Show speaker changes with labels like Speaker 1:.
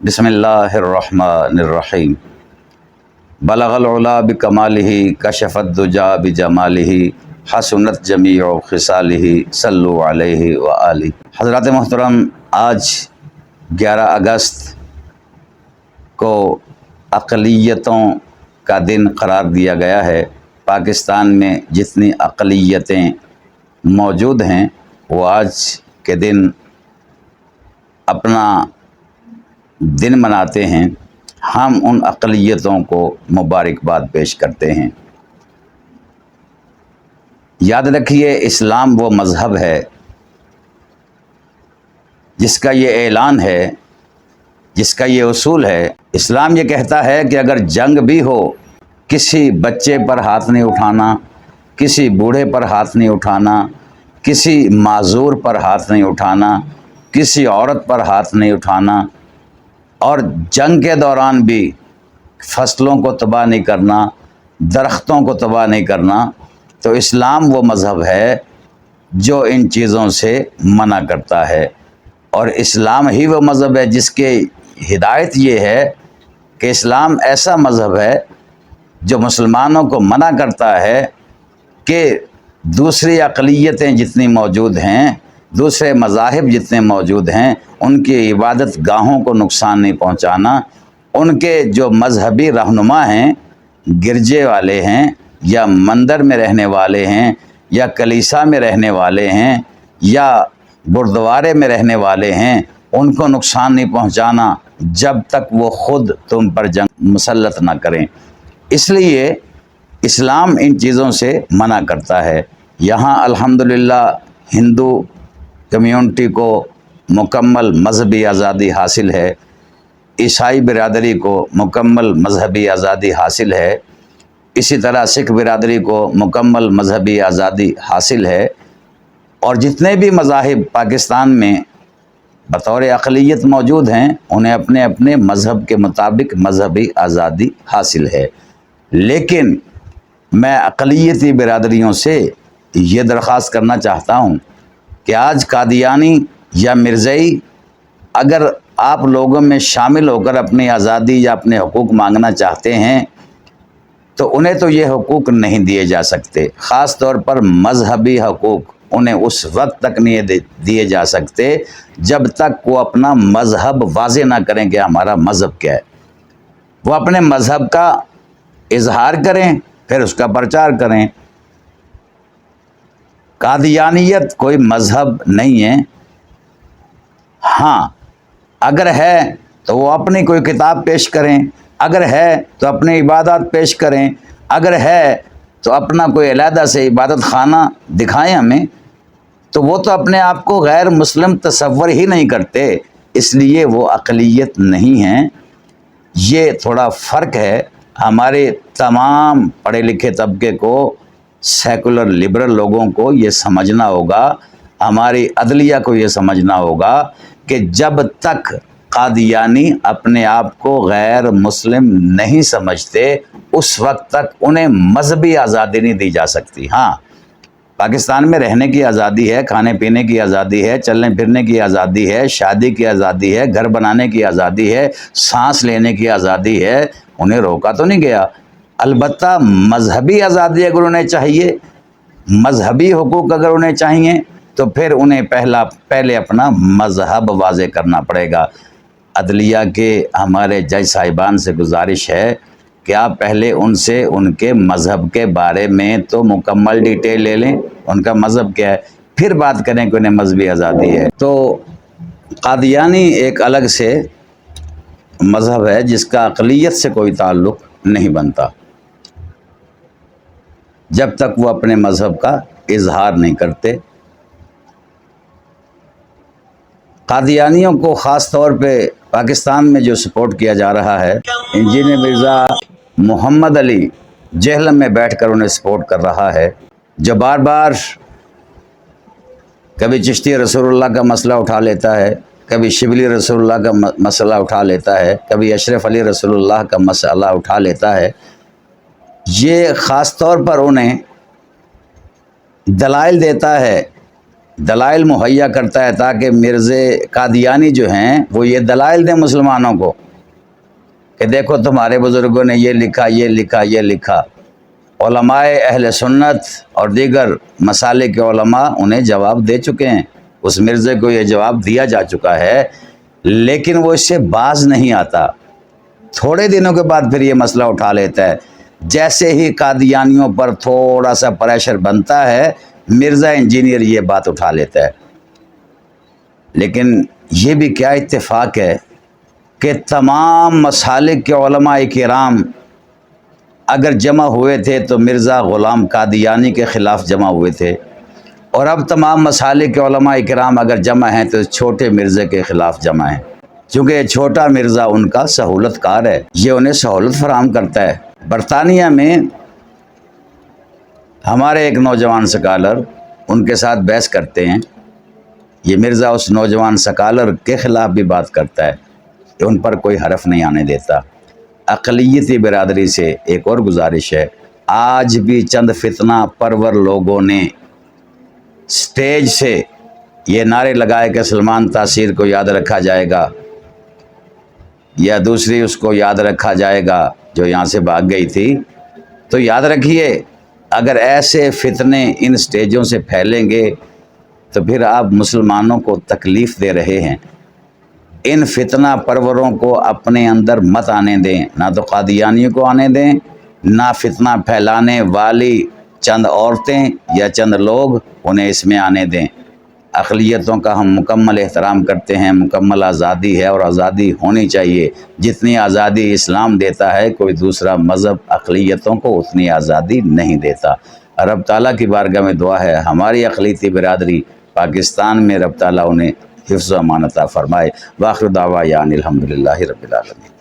Speaker 1: بسم اللہ الرحمن الرحیم بلغ العلا بکمالہ کشف الدجا بجمالہ حسنت جمیع خصالہ صلو علیہ وآلہ۔ حضرات محترم، آج 11 اگست کو اقلیتوں کا دن قرار دیا گیا ہے۔ پاکستان میں جتنی اقلیتیں موجود ہیں وہ آج کے دن اپنا دن مناتے ہیں۔ ہم ان اقلیتوں کو مبارکباد پیش کرتے ہیں۔ یاد رکھیے، اسلام وہ مذہب ہے جس کا یہ اعلان ہے، جس کا یہ اصول ہے۔ اسلام یہ کہتا ہے کہ اگر جنگ بھی ہو، کسی بچے پر ہاتھ نہیں اٹھانا، کسی بوڑھے پر ہاتھ نہیں اٹھانا، کسی معذور پر ہاتھ نہیں اٹھانا، کسی عورت پر ہاتھ نہیں اٹھانا، اور جنگ کے دوران بھی فصلوں کو تباہ نہیں کرنا، درختوں کو تباہ نہیں کرنا۔ تو اسلام وہ مذہب ہے جو ان چیزوں سے منع کرتا ہے، اور اسلام ہی وہ مذہب ہے جس کے ہدایت یہ ہے کہ اسلام ایسا مذہب ہے جو مسلمانوں کو منع کرتا ہے کہ دوسری اقلیتیں جتنی موجود ہیں، دوسرے مذاہب جتنے موجود ہیں، ان کی عبادت گاہوں کو نقصان نہیں پہنچانا۔ ان کے جو مذہبی رہنما ہیں، گرجے والے ہیں یا مندر میں رہنے والے ہیں یا کلیسا میں رہنے والے ہیں یا گردوارے میں رہنے والے ہیں، ان کو نقصان نہیں پہنچانا جب تک وہ خود تم پر جنگ مسلط نہ کریں۔ اس لیے اسلام ان چیزوں سے منع کرتا ہے۔ یہاں الحمدللہ ہندو کمیونٹی کو مکمل مذہبی آزادی حاصل ہے، عیسائی برادری کو مکمل مذہبی آزادی حاصل ہے، اسی طرح سکھ برادری کو مکمل مذہبی آزادی حاصل ہے، اور جتنے بھی مذاہب پاکستان میں بطور اقلیت موجود ہیں، انہیں اپنے اپنے مذہب کے مطابق مذہبی آزادی حاصل ہے۔ لیکن میں اقلیتی برادریوں سے یہ درخواست کرنا چاہتا ہوں کہ آج قادیانی یا مرزائی اگر آپ لوگوں میں شامل ہو کر اپنی آزادی یا اپنے حقوق مانگنا چاہتے ہیں تو انہیں تو یہ حقوق نہیں دیے جا سکتے۔ خاص طور پر مذہبی حقوق انہیں اس وقت تک نہیں دیے جا سکتے جب تک وہ اپنا مذہب واضح نہ کریں کہ ہمارا مذہب کیا ہے۔ وہ اپنے مذہب کا اظہار کریں، پھر اس کا پرچار کریں۔ قادیانیت کوئی مذہب نہیں ہے۔ ہاں، اگر ہے تو وہ اپنی کوئی کتاب پیش کریں، اگر ہے تو اپنی عبادات پیش کریں، اگر ہے تو اپنا کوئی علیحدہ سے عبادت خانہ دکھائیں ہمیں۔ تو وہ تو اپنے آپ کو غیر مسلم تصور ہی نہیں کرتے، اس لیے وہ اقلیت نہیں ہیں۔ یہ تھوڑا فرق ہے۔ ہمارے تمام پڑھے لکھے طبقے کو، سیکولر لبرل لوگوں کو یہ سمجھنا ہوگا، ہماری عدلیہ کو یہ سمجھنا ہوگا کہ جب تک قادیانی اپنے آپ کو غیر مسلم نہیں سمجھتے، اس وقت تک انہیں مذہبی آزادی نہیں دی جا سکتی۔ ہاں، پاکستان میں رہنے کی آزادی ہے، کھانے پینے کی آزادی ہے، چلنے پھرنے کی آزادی ہے، شادی کی آزادی ہے، گھر بنانے کی آزادی ہے، سانس لینے کی آزادی ہے، انہیں روکا تو نہیں گیا۔ البتہ مذہبی آزادی اگر انہیں چاہیے، مذہبی حقوق اگر انہیں چاہیے، تو پھر انہیں پہلے اپنا مذہب واضح کرنا پڑے گا۔ عدلیہ کے ہمارے جج صاحبان سے گزارش ہے کہ آپ پہلے ان سے ان کے مذہب کے بارے میں تو مکمل ڈیٹیل لے لیں، ان کا مذہب کیا ہے، پھر بات کریں کہ انہیں مذہبی آزادی ہے۔ تو قادیانی ایک الگ سے مذہب ہے جس کا اقلیت سے کوئی تعلق نہیں بنتا جب تک وہ اپنے مذہب کا اظہار نہیں کرتے۔ قادیانیوں کو خاص طور پہ پاکستان میں جو سپورٹ کیا جا رہا ہے، انجینئر مرزا محمد علی جہلم میں بیٹھ کر انہیں سپورٹ کر رہا ہے، جو بار بار کبھی چشتی رسول اللہ کا مسئلہ اٹھا لیتا ہے، کبھی شبلی رسول اللہ کا مسئلہ اٹھا لیتا ہے، کبھی اشرف علی رسول اللہ کا مسئلہ اٹھا لیتا ہے۔ یہ خاص طور پر انہیں دلائل دیتا ہے دلائل مہیا کرتا ہے تاکہ مرزے قادیانی جو ہیں وہ یہ دلائل دیں مسلمانوں کو کہ دیکھو تمہارے بزرگوں نے یہ لکھا یہ لکھا یہ لکھا۔ علماء اہل سنت اور دیگر مسالک کے علماء انہیں جواب دے چکے ہیں، اس مرزے کو یہ جواب دیا جا چکا ہے، لیکن وہ اس سے باز نہیں آتا۔ تھوڑے دنوں کے بعد پھر یہ مسئلہ اٹھا لیتا ہے۔ جیسے ہی قادیانیوں پر تھوڑا سا پریشر بنتا ہے، مرزا انجینئر یہ بات اٹھا لیتا ہے۔ لیکن یہ بھی کیا اتفاق ہے کہ تمام مسالک کے علماء کرام اگر جمع ہوئے تھے تو مرزا غلام قادیانی کے خلاف جمع ہوئے تھے، اور اب تمام مسالک کے علماء کرام اگر جمع ہیں تو چھوٹے مرزے کے خلاف جمع ہیں، چونکہ یہ چھوٹا مرزا ان کا سہولت کار ہے، یہ انہیں سہولت فراہم کرتا ہے۔ برطانیہ میں ہمارے ایک نوجوان سکالر ان کے ساتھ بحث کرتے ہیں، یہ مرزا اس نوجوان سکالر کے خلاف بھی بات کرتا ہے کہ ان پر کوئی حرف نہیں آنے دیتا۔ اقلیتی برادری سے ایک اور گزارش ہے، آج بھی چند فتنہ پرور لوگوں نے سٹیج سے یہ نعرے لگائے کہ سلمان تاثیر کو یاد رکھا جائے گا یا دوسری اس کو یاد رکھا جائے گا جو یہاں سے بھاگ گئی تھی، تو یاد رکھیے اگر ایسے فتنے ان سٹیجوں سے پھیلیں گے تو پھر آپ مسلمانوں کو تکلیف دے رہے ہیں۔ ان فتنہ پروروں کو اپنے اندر مت آنے دیں، نہ تو قادیانیوں کو آنے دیں، نہ فتنہ پھیلانے والی چند عورتیں یا چند لوگ انہیں اس میں آنے دیں۔ اقلیتوں کا ہم مکمل احترام کرتے ہیں، مکمل آزادی ہے اور آزادی ہونی چاہیے۔ جتنی آزادی اسلام دیتا ہے کوئی دوسرا مذہب اقلیتوں کو اتنی آزادی نہیں دیتا۔ رب تعالیٰ کی بارگاہ میں دعا ہے ہماری اقلیتی برادری پاکستان میں رب تعالیٰ انہیں حفظ و امان عطا فرمائے۔ وآخر دعوانا الحمدللہ رب العالمین۔